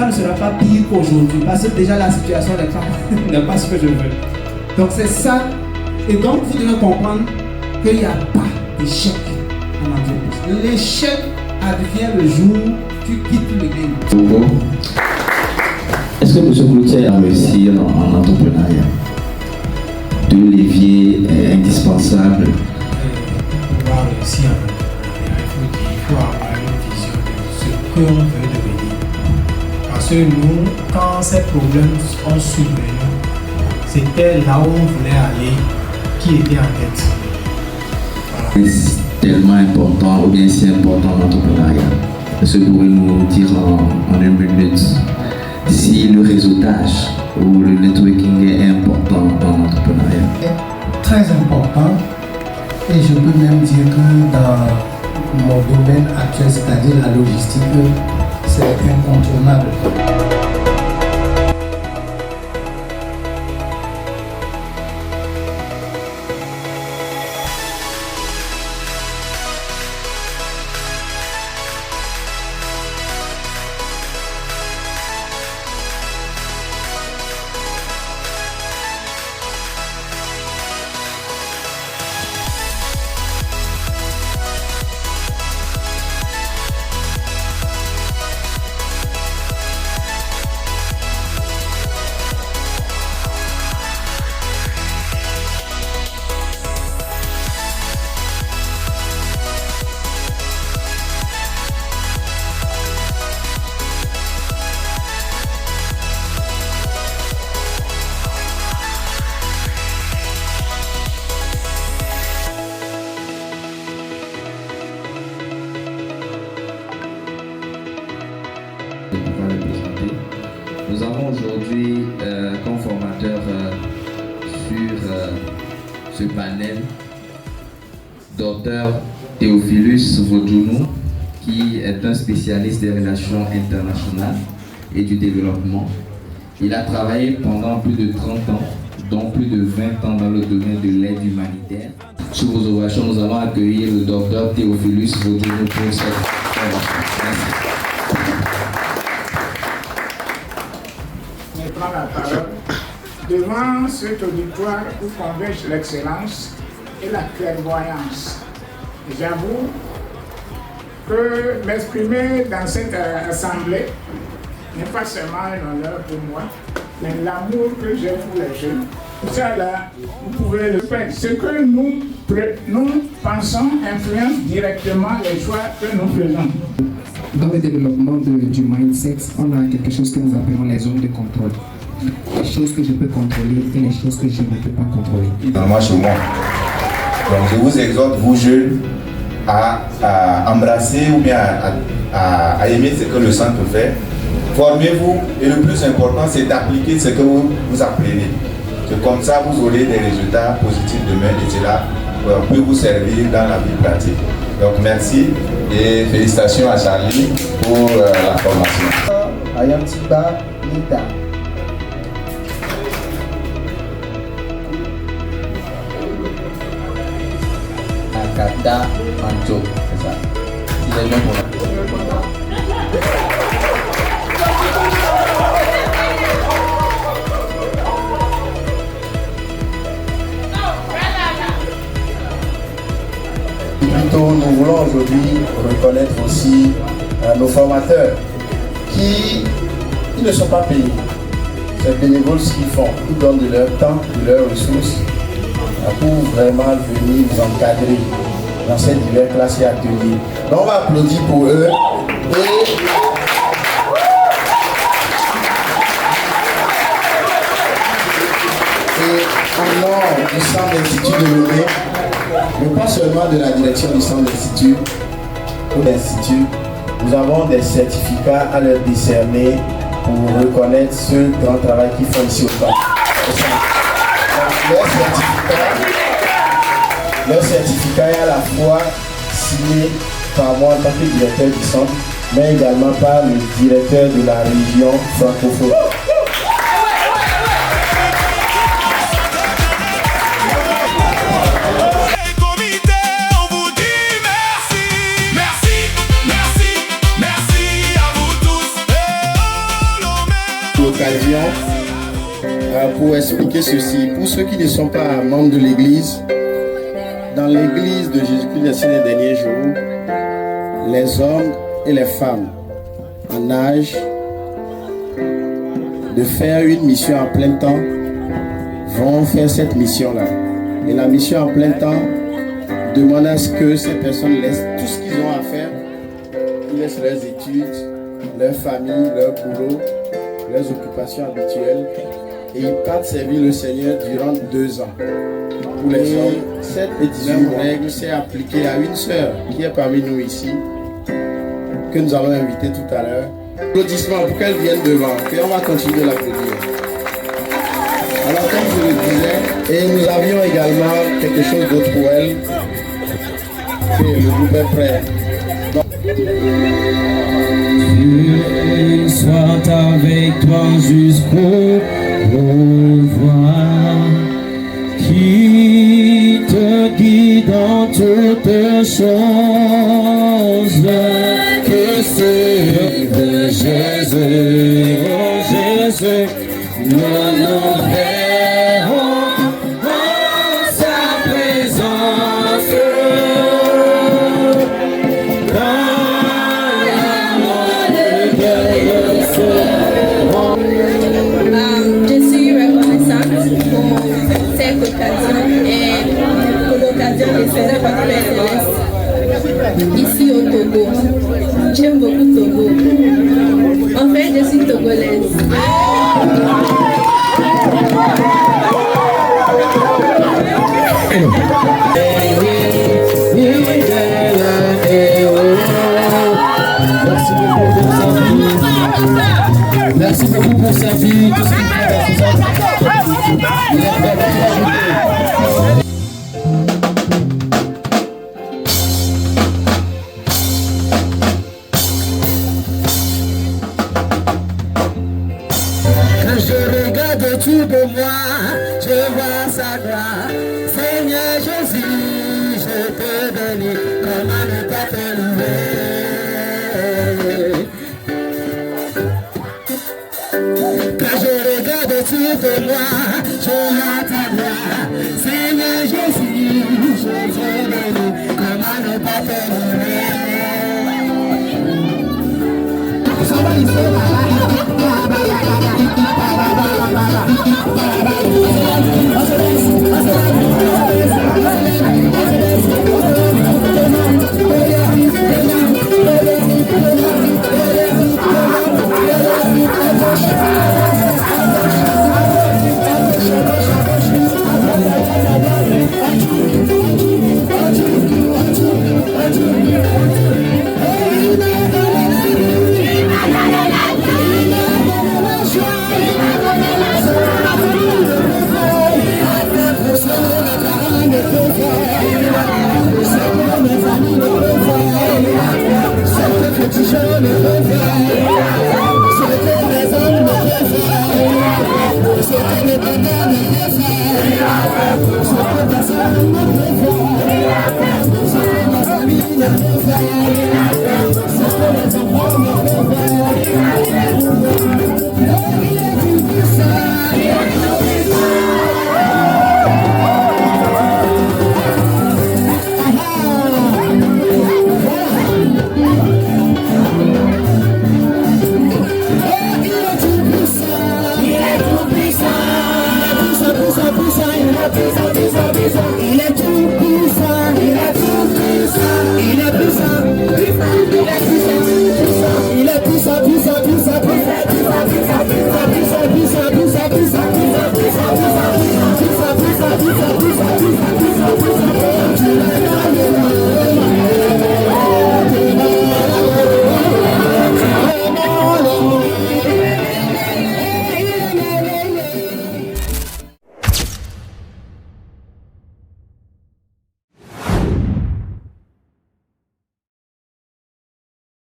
demain ne sera pas pire qu'aujourd'hui parce que déjà la situation n'est pas ce que je veux. Donc c'est ça. Et donc vous devez comprendre qu'il n'y a pas d'échec en entreprise. L'échec advient le jour où tu quittes le game. Est-ce que M. Cloutier a réussi en entrepreneuriat? Deux leviers indispensables. Pour pouvoir réussir en entrepreneuriat, il faut avoir une vision de ce qu'on veut devenir. Parce que nous, quand ces problèmes ont survenu, c'était là où on voulait aller, qui était en tête. Voilà. C'est tellement important, ou bien si important en entrepreneuriat. Est-ce que vous pouvez nous dire en une minute si le réseautage ou le networking est important en entrepreneuriat? Très important, et je peux même dire que dans mon domaine actuel, c'est-à-dire la logistique, c'est incontournable. Nous avons aujourd'hui comme formateur sur ce panel Dr Théophilus Vodjounou, qui est un spécialiste des relations internationales et du développement. Il a travaillé pendant plus de 30 ans, dont plus de 20 ans dans le domaine de l'aide humanitaire. Sous vos ovations, nous allons accueillir le Dr Théophilus Vodjounou pour cette formation. Merci. Prends la parole devant cet auditoire où converge l'excellence et la clairvoyance. J'avoue que m'exprimer dans cette assemblée n'est pas seulement un honneur pour moi, mais l'amour que j'ai pour les jeunes. Ça là, vous pouvez le faire. Ce que nous pensons influence directement les choix que nous faisons. Dans le développement du mindset, on a quelque chose que nous appelons les zones de contrôle. Les choses que je peux contrôler et les choses que je ne peux pas contrôler. Normalement chez moi. Donc je vous exhorte, vous jeunes, à embrasser ou bien à aimer ce que le centre fait. Formez-vous et le plus important c'est d'appliquer ce que vous apprenez. C'est comme ça vous aurez des résultats positifs demain et cela peut vous servir dans la vie pratique. Donc merci et félicitations à Charlie pour la formation. Ayamtiba Nita. Akata Mancho, c'est ça. C'est le nom pour la... Plutôt, nous voulons aujourd'hui reconnaître aussi nos formateurs qui ne sont pas payés. C'est bénévole ce qu'ils font. Ils donnent de leur temps, de leurs ressources pour vraiment venir vous encadrer dans ces divers classes et ateliers. Donc on va applaudir pour eux. Et en nom du centre d'Institut de Lomé, mais pas seulement de la direction du centre d'Institut ou l'Institut, nous avons des certificats à leur décerner pour reconnaître ce grand travail qu'ils font ici au centre. Leur certificat est à la fois signé par moi en tant que directeur du centre, mais également par le directeur de la région francophone. pour expliquer ceci. Pour ceux qui ne sont pas membres de l'église, dans l'église de Jésus-Christ des Saints des derniers jours, les hommes et les femmes en âge de faire une mission à plein temps vont faire cette mission-là. Et la mission à plein temps demande à ce que ces personnes laissent tout ce qu'ils ont à faire. Ils laissent leurs études, leur famille, leur boulot, leurs occupations habituelles et ils partent servir le Seigneur durant 2 ans. Pour les hommes, cette même règle s'est appliquée à une sœur qui est parmi nous ici, que nous allons inviter tout à l'heure. Applaudissements pour qu'elle vienne devant, et on va continuer de l'applaudir. Alors comme je le disais, et nous avions également quelque chose d'autre pour elle, et le groupe est prêt. Dieu soit avec toi jusqu'au revoir, qui te guide dans toutes choses, que suive Jésus, oh Jésus, nous nous verrons dans sa présence, dans l'amour de Dieu. Je suis reconnaissante pour cette occasion et pour l'occasion de célébrer votre Père Céleste ici au Togo. J'aime beaucoup Togo. En fait, je suis togolaise. Merci beaucoup pour sa vie. Tout ce qu'il fait dans quand je regarde autour de moi, je vois sa gloire. Seigneur Jésus, je te bénis. Comment ne pas te louer? Quand je regarde autour de moi, je vois ta gloire. Seigneur Jésus, je te bénis. Comment ne pas te louer? Thank you.